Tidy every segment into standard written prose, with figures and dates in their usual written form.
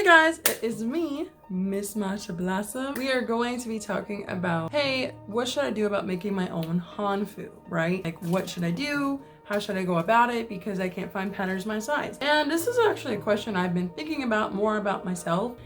guys, it is me, missmatchablossom. We are going to be talking about, hey, what should I do about making my own hanfu, right? Like, what should I do? How should I go about it? Because I can't find patterns my size. And this is actually a question I've been thinking about more about myself.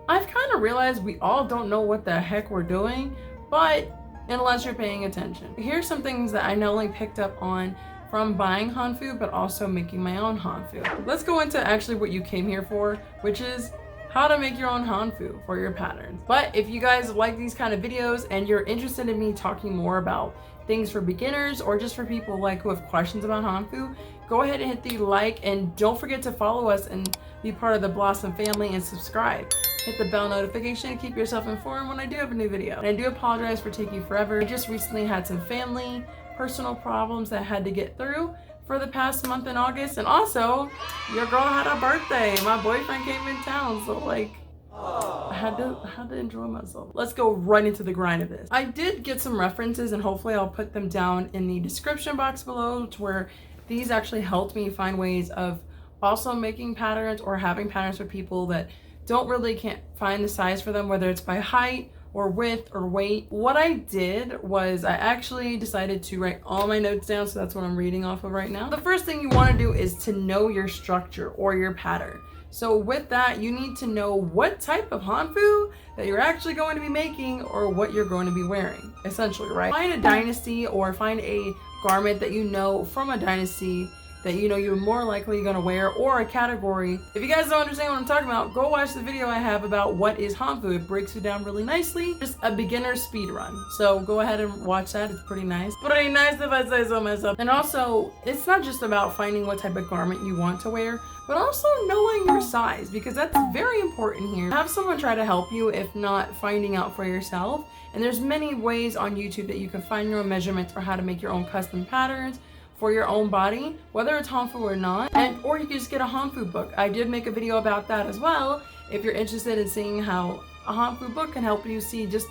I've kind of realized we all don't know what the heck we're doing, but unless you're paying attention. Here's some things that I not only picked up on from buying hanfu, but also making my own hanfu. Let's go into actually what you came here for, which is how to make your own hanfu for your patterns. But if you guys like these kind of videos and you're interested in me talking more about things for beginners or just for people like who have questions about hanfu, go ahead and hit the like, and don't forget to follow us and be part of the Blossom family and subscribe. Hit the bell notification to keep yourself informed when I do have a new video. And I do apologize for taking forever. I just recently had some family personal problems that I had to get through for the past month in August, and also your girl had a birthday. My boyfriend came in town, so like I had to enjoy myself. Let's go right into the grind of this. I did get some references, and hopefully I'll put them down in the description box below, to where these actually helped me find ways of also making patterns or having patterns for people that can't find the size for them, whether it's by height or width or weight. What I did was I actually decided to write all my notes down, so that's what I'm reading off of right now. The first thing you want to do is to know your structure or your pattern. So with that, you need to know what type of hanfu that you're actually going to be making, or what you're going to be wearing, essentially, right? Find a dynasty, or find a garment that you know from a dynasty that you know you're more likely gonna wear, or a category. If you guys don't understand what I'm talking about, go watch the video I have about what is hanfu. It breaks it down really nicely. Just a beginner speed run. So go ahead and watch that. It's pretty nice. Pretty nice if I say so myself. And also, it's not just about finding what type of garment you want to wear, but also knowing your size, because that's very important here. Have someone try to help you, if not finding out for yourself. And there's many ways on YouTube that you can find your own measurements, or how to make your own custom patterns for your own body, whether it's hanfu or not, or you can just get a hanfu book. I did make a video about that as well, if you're interested in seeing how a hanfu book can help you see just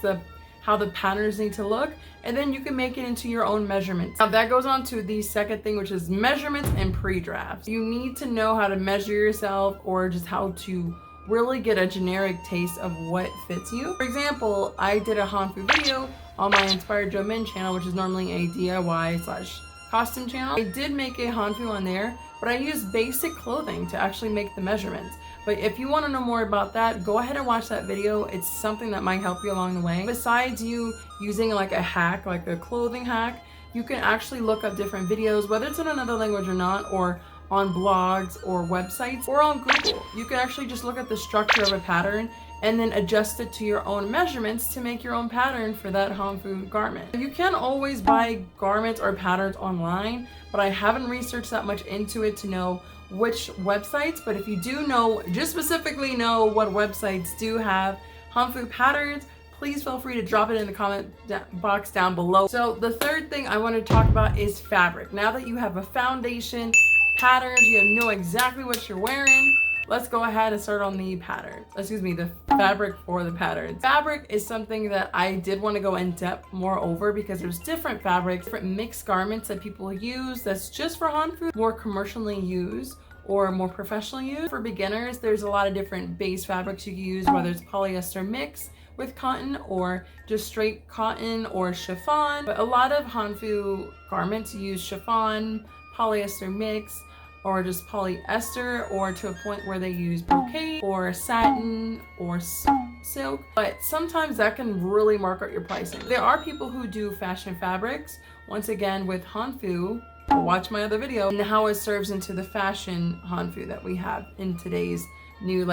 how the patterns need to look, and then you can make it into your own measurements. Now that goes on to the second thing, which is measurements and pre-drafts. You need to know how to measure yourself, or just how to really get a generic taste of what fits you. For example, I did a hanfu video on my Inspired Joe Min channel, which is normally a DIY/ costume channel. I did make a hanfu on there, but I used basic clothing to actually make the measurements. But if you want to know more about that, go ahead and watch that video. It's something that might help you along the way. Besides you using like a hack, like a clothing hack, you can actually look up different videos, whether it's in another language or not, or on blogs or websites, or on Google. You can actually just look at the structure of a pattern and then adjust it to your own measurements to make your own pattern for that hanfu garment. You can always buy garments or patterns online, but I haven't researched that much into it to know which websites. But if you do know, just specifically know what websites do have hanfu patterns, please feel free to drop it in the comment box down below. So the third thing I want to talk about is fabric. Now that you have a foundation, patterns, you know exactly what you're wearing, let's go ahead and start on the pattern. The fabric for the patterns. Fabric is something that I did want to go in depth more over, because there's different fabrics, different mixed garments that people use that's just for hanfu, more commercially used or more professionally used. For beginners, there's a lot of different base fabrics you can use, whether it's polyester mix with cotton, or just straight cotton or chiffon. But a lot of hanfu garments use chiffon, polyester mix, or just polyester, or to a point where they use brocade or satin or silk. But sometimes that can really mark out your pricing. There are people who do fashion fabrics. Once again, with hanfu, watch my other video and how it serves into the fashion hanfu that we have in today's new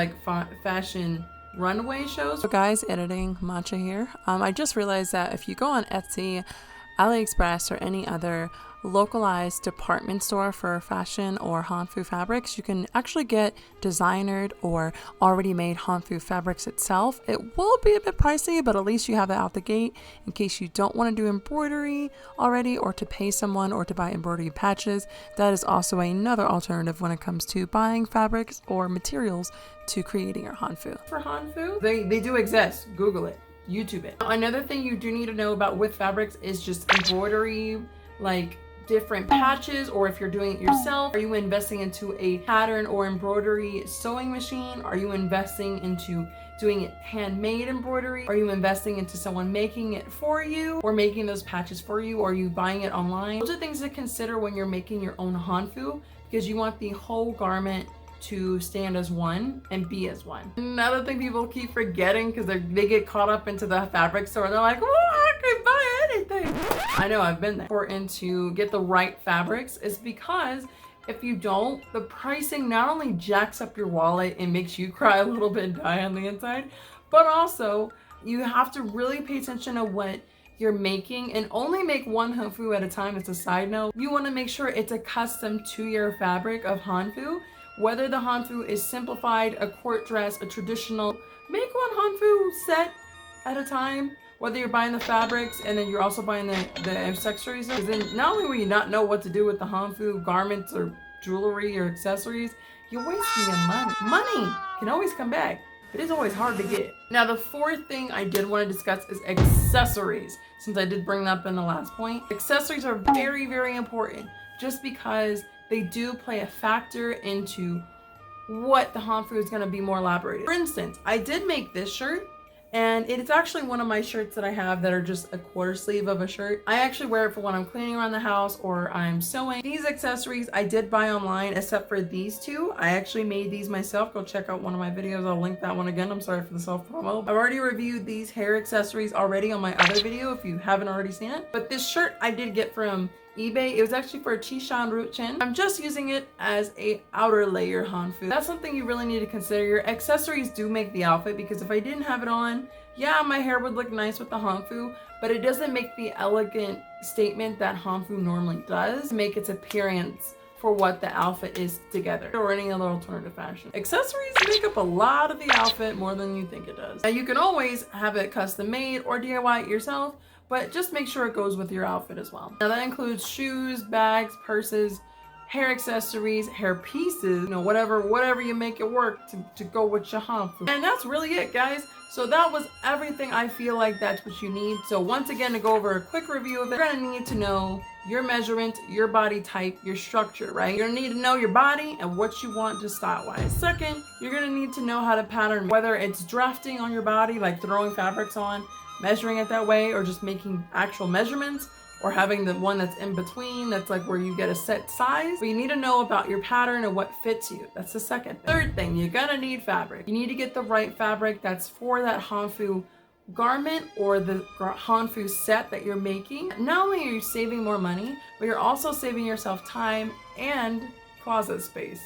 fashion runway shows. So guys, editing Matcha here. I just realized that if you go on Etsy, Aliexepress, or any other localized department store for fashion or hanfu fabrics, you can actually get designered or already made hanfu fabrics itself. It will be a bit pricey, but at least you have that out the gate in case you don't want to do embroidery already, or to pay someone, or to buy embroidery patches. That is also another alternative when it comes to buying fabrics or materials to creating your hanfu. For hanfu, they do exist. Google it, YouTube it. Another thing you do need to know about with fabrics is just embroidery, like different patches, or if you're doing it yourself, are you investing into a pattern or embroidery sewing machine? Are you investing into doing it handmade embroidery? Are you investing into someone making it for you or making those patches for you? Or are you buying it online? Those are things to consider when you're making your own hanfu, because you want the whole garment to stand as one and be as one. Another thing people keep forgetting, because they get caught up into the fabric store and they're like, oh, I can buy anything. I know, I've been there. Important to get the right fabrics is because if you don't, the pricing not only jacks up your wallet and makes you cry a little bit and die on the inside, but also you have to really pay attention to what you're making, and only make one hanfu at a time. As a side note, you want to make sure it's accustomed to your fabric of hanfu. Whether the hanfu is simplified, a court dress, a traditional, make one hanfu set at a time. Whether you're buying the fabrics and then you're also buying the accessories, because then not only will you not know what to do with the hanfu garments or jewelry or accessories, you're wasting your money. Money can always come back, but it's always hard to get. Now, the fourth thing I did want to discuss is accessories, since I did bring that up in the last point. Accessories are very, very important, just because they do play a factor into what the hanfu is going to be more elaborated. For instance, I did make this shirt, and it's actually one of my shirts that I have that are just a quarter sleeve of a shirt. I actually wear it for when I'm cleaning around the house or I'm sewing. These accessories I did buy online, except for these two. I actually made these myself. Go check out one of my videos. I'll link that one again. I'm sorry for the self-promo. I've already reviewed these hair accessories already on my other video if you haven't already seen it. But this shirt I did get from eBay. It was actually for a Chishan root chin. I'm just using it as a outer layer hanfu. That's something you really need to consider. Your accessories do make the outfit, because if I didn't have it on, yeah, my hair would look nice with the hanfu, but it doesn't make the elegant statement that hanfu normally does make its appearance for what the outfit is together, or any other alternative fashion. Accessories make up a lot of the outfit, more than you think it does. Now, you can always have it custom made or DIY it yourself, but just make sure it goes with your outfit as well. Now, that includes shoes, bags, purses, hair accessories, hair pieces, you know, whatever you make it work to go with your hanfu. And that's really it, guys. So that was everything. I feel like that's what you need. So once again, to go over a quick review of it, you're gonna need to know your measurement, your body type, your structure, right? You're gonna need to know your body and what you want to style-wise. Second, you're gonna need to know how to pattern, whether it's drafting on your body, like throwing fabrics on, measuring it that way, or just making actual measurements, or having the one that's in between, that's like where you get a set size. But you need to know about your pattern and what fits you. That's the second thing. Third thing, you're gonna need fabric. You need to get the right fabric that's for that hanfu garment or the hanfu set that you're making. Not only are you saving more money, but you're also saving yourself time and closet space.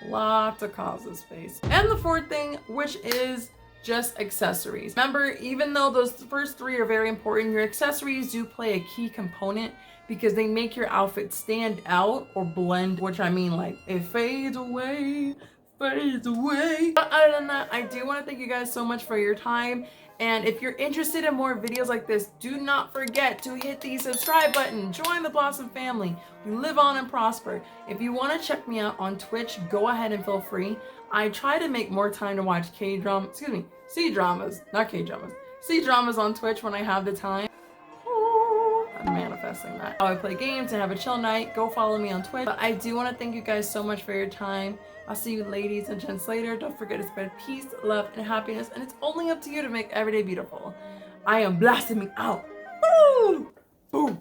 Lots of closet space. And the fourth thing, which is just accessories. Remember, even though those first three are very important, your accessories do play a key component, because they make your outfit stand out or blend, which I mean, like, it fades away, fades away. But other than that, I do want to thank you guys so much for your time. And if you're interested in more videos like this, do not forget to hit the subscribe button. Join the Blossom family. We live on and prosper. If you want to check me out on Twitch, go ahead and feel free. I try to make more time to watch C-dramas, not K-dramas. C-dramas on Twitch when I have the time. I'm manifesting that. I play games and have a chill night. Go follow me on Twitch. But I do want to thank you guys so much for your time. I'll see you ladies and gents later. Don't forget to spread peace, love, and happiness. And it's only up to you to make every day beautiful. I am blossoming out. Woo! Boom.